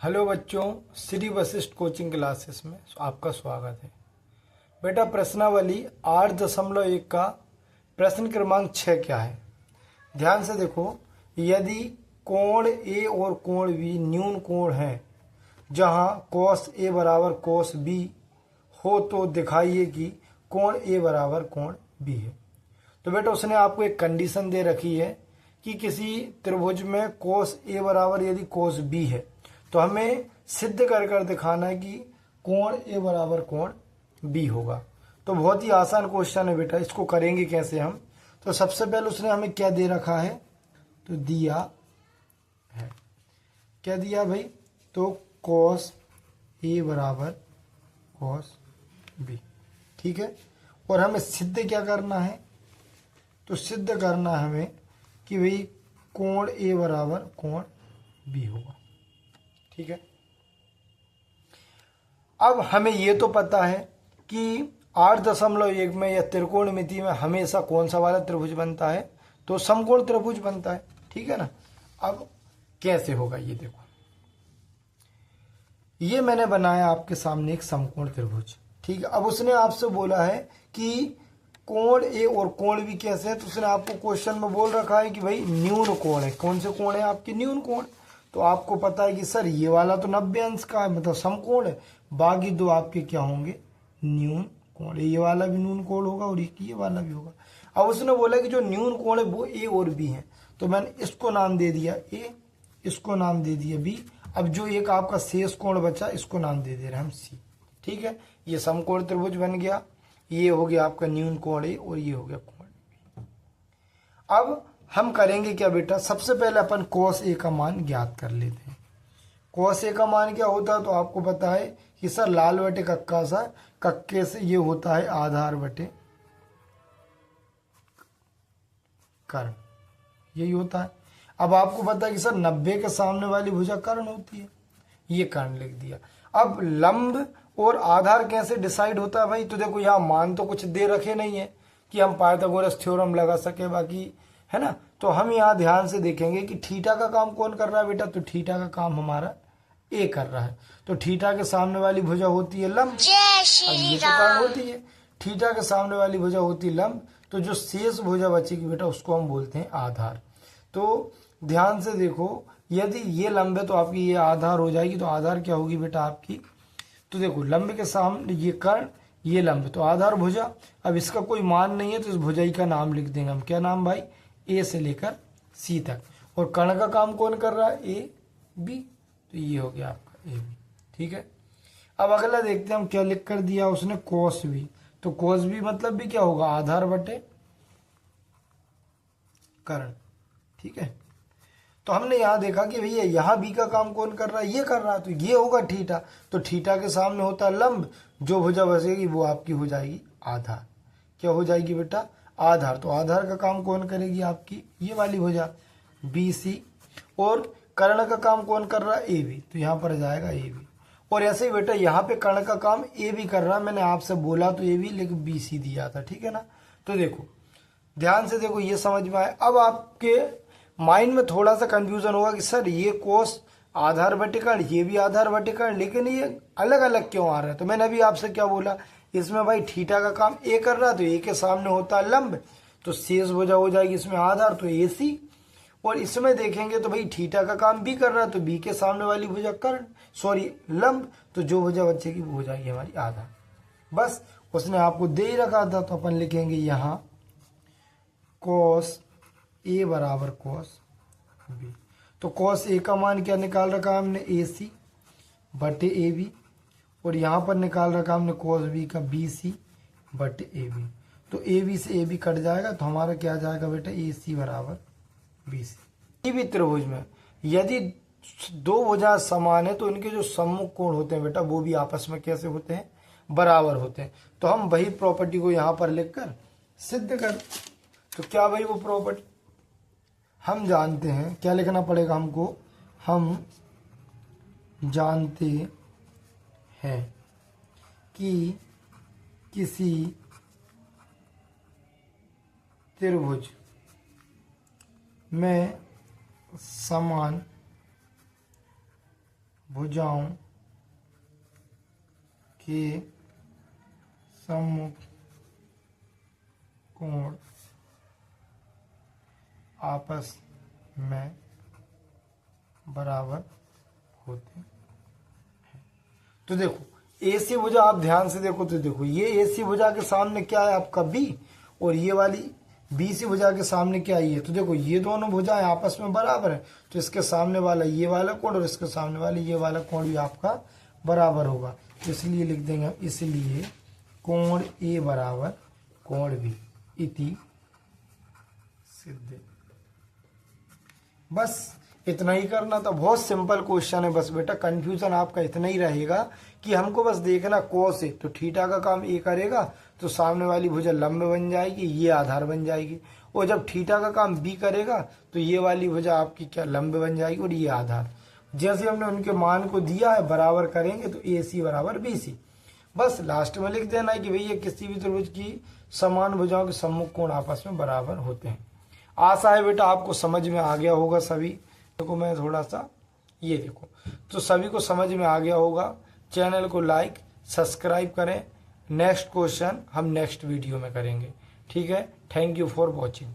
Hello बच्चों, Shri Vashishtha coaching classes में आपका स्वागत है। बेटा प्रश्नावली 8.1 का प्रश्न क्रमांक 6 क्या है? ध्यान से देखो। यदि कोण ए और कोण बी न्यून कोण है जहां cos ए बराबर cos बी हो तो दिखाइए कि कोण ए बराबर कोण बी है। तो बेटा उसने आपको एक कंडीशन दे रखी है कि किसी त्रिभुज में cos ए बराबर यदि cos बी है तो हमें सिद्ध कर कर दिखाना है कि कोण ए बराबर कोण बी होगा। तो बहुत ही आसान क्वेश्चन है बेटा, इसको करेंगे कैसे हम? तो सबसे पहले उसने हमें क्या दे रखा है? तो दिया है, क्या दिया भाई? तो cos ए बराबर cos बी, ठीक है। और हमें सिद्ध क्या करना है? तो सिद्ध करना है हमें कि भाई कोण ए बराबर कोण बी होगा, ठीक है। अब हमें ये तो पता है कि 8.1 में या त्रिकोणमिति में हमेशा कौन सा वाला त्रिभुज बनता है? तो समकोण त्रिभुज बनता है, ठीक है ना। अब कैसे होगा ये देखो, ये मैंने बनाया आपके सामने एक समकोण त्रिभुज, ठीक है। अब उसने आपसे बोला है कि कोण ए और कोण बी कैसे है, तो उसने आपको क्वेश्चन में बोल रखा है कि भाई न्यून कोण है। कौन से कोण है आपके? न्यून कोण। तो आपको पता है कि सर ये वाला तो 90 अंश का है, मतलब समकोण है, बाकी दो आपके क्या होंगे? न्यून कोण। ये वाला भी न्यून कोण होगा और ये वाला भी होगा। अब उसने बोला कि जो न्यून कोण है वो ए और बी है, तो मैंने इसको नाम दे दिया ए, इसको नाम दे दिया बी। अब जो एक आपका शेष कोण बचा इसको नाम दे दे रहे हैं हम सी, ठीक है। ये समकोण त्रिभुज बन गया। ये हो गया आपका न्यून कोण ए और ये हो गया कोण बी। अब हम करेंगे क्या बेटा? सबसे पहले अपन cos ए का मान ज्ञात कर लेते हैं। cos ए का मान क्या होता है? तो आपको पता है कि सर लाल बटे कक्का सा, कक्के से ये होता है आधार बटे कर्ण, यही होता है। अब आपको पता है कि सर 90 के सामने वाली भुजा कर्ण होती है, ये कर्ण लिख दिया। अब लंब और आधार कैसे डिसाइड होता है भाई? तो देखो यहाँ मान तो कुछ दे रखे नहीं है कि हम पाइथागोरस थ्योरम लगा सके, बाकी है ना। तो हम यहाँ ध्यान से देखेंगे कि थीटा का काम कौन कर रहा है बेटा? तो थीटा का काम हमारा ए कर रहा है। तो थीटा के सामने वाली भुजा होती है लंब, अब ये तो कर्ण होती है। थीटा के सामने वाली भुजा होती है लंब, तो जो शेष भुजा बचेगी बेटा उसको हम बोलते हैं आधार। तो ध्यान से देखो, यदि ये लंब है तो आपकी ये आधार हो जाएगी। तो आधार क्या होगी बेटा आपकी? तो देखो लंब के सामने ये कर्ण, ये लंब, तो आधार भुजा। अब इसका कोई मान नहीं है तो इस भुजाई का नाम लिख देंगे हम। क्या नाम भाई? ए से लेकर सी तक। और कर्ण का काम कौन कर रहा है? ए बी, तो ये हो गया आपका ए बी, ठीक है। अब अगला देखते हैं हम क्या लिख कर दिया उसने, cos बी। तो cos बी मतलब भी क्या होगा? आधार बटे कर्ण, ठीक है। तो हमने यहाँ देखा कि भैया यहाँ बी का काम कौन कर रहा है? ये कर रहा है, तो ये होगा थीटा। तो थीटा के सामने होता है लंब, जो भुजा बचेगी वो आपकी हो जाएगी आधार। क्या हो जाएगी बेटा? आधार। तो आधार का काम कौन करेगी? आपकी ये वाली भुजा बी सी। और कर्ण का काम कौन कर रहा है? ए बी, तो यहाँ पर आ जाएगा ए बी। और ऐसे ही बेटा यहाँ पे कर्ण का काम ए बी कर रहा है, मैंने आपसे बोला तो ए बी लेकिन बी सी दिया था, ठीक है ना। तो देखो ध्यान से देखो, ये समझ में आए। अब आपके माइंड में थोड़ा सा कंफ्यूजन होगा कि सर ये कोस आधार बटे कर्ण, ये भी आधार बटे कर्ण, लेकिन ये अलग अलग क्यों आ रहा है? तो मैंने अभी आपसे क्या बोला, इसमें भाई थीटा का काम ए कर रहा है, तो ए के सामने होता है लंब, तो शेष भुजा हो जाएगी इसमें आधार, तो ए सी। और इसमें देखेंगे तो भाई थीटा का काम बी कर रहा है, तो बी के सामने वाली भुजा कर्ण, सॉरी लंब, तो जो भुजा बचेगी वो हो जाएगी हमारी आधार। बस उसने आपको दे ही रखा था, तो अपन लिखेंगे यहाँ cos ए बराबर cos बी। तो cos ए का मान क्या निकाल रखा हमने? ए सी बटे ए बी। और यहाँ पर निकाल रखा हमने cos बी का बी सी बटे ए बी। तो ए बी से ए बी कट जाएगा, तो हमारा क्या आ जाएगा बेटा? ए सी बराबर बी सी। भी त्रिभुज में यदि दो भुजा समान है तो इनके जो सम्मुख कोण होते हैं बेटा वो भी आपस में कैसे होते हैं? बराबर होते हैं। तो हम वही प्रॉपर्टी को यहाँ पर लिखकर सिद्ध कर। तो क्या भाई वो प्रॉपर्टी हम जानते हैं? क्या लिखना पड़ेगा हमको? हम जानते हैं कि किसी त्रिभुज में समान भुजाओं के सम्मुख कोण आपस में बराबर होते हैं। तो देखो ए सी भुजा, आप ध्यान से देखो तो देखो ये ए सी भुजा के सामने क्या है आपका बी, और ये वाली बी सी भुजा के सामने क्या है, तो देखो ये दोनों भुजाएं आपस में बराबर है, तो इसके सामने वाला ये वाला कोण और इसके सामने वाला ये वाला कोण भी आपका बराबर होगा। इसलिए लिख देंगे, इसलिए कोण ए बराबर कोण बी इति सिद्ध। बस इतना ही करना था, बहुत सिंपल क्वेश्चन है। बस बेटा कंफ्यूजन आपका इतना ही रहेगा कि हमको बस देखना कॉस है तो थीटा का काम ए करेगा, तो सामने वाली भुजा लंब बन जाएगी, ये आधार बन जाएगी, और जब थीटा का काम बी करेगा तो ये वाली भुजा आपकी क्या लंब बन जाएगी और ये आधार। जैसे हमने उनके मान को दिया है बराबर करेंगे तो ए सी बराबर बी सी। बस लास्ट में लिख देना है कि भैया किसी भी त्रिभुज की समान भुजाओं के सम्मुख कोण आपस में बराबर होते हैं। आशा है बेटा आपको समझ में आ गया होगा सभी। देखो मैं थोड़ा सा ये देखो, तो सभी को समझ में आ गया होगा। चैनल को लाइक सब्सक्राइब करें। नेक्स्ट क्वेश्चन हम नेक्स्ट वीडियो में करेंगे। ठीक है, थैंक यू फॉर वॉचिंग।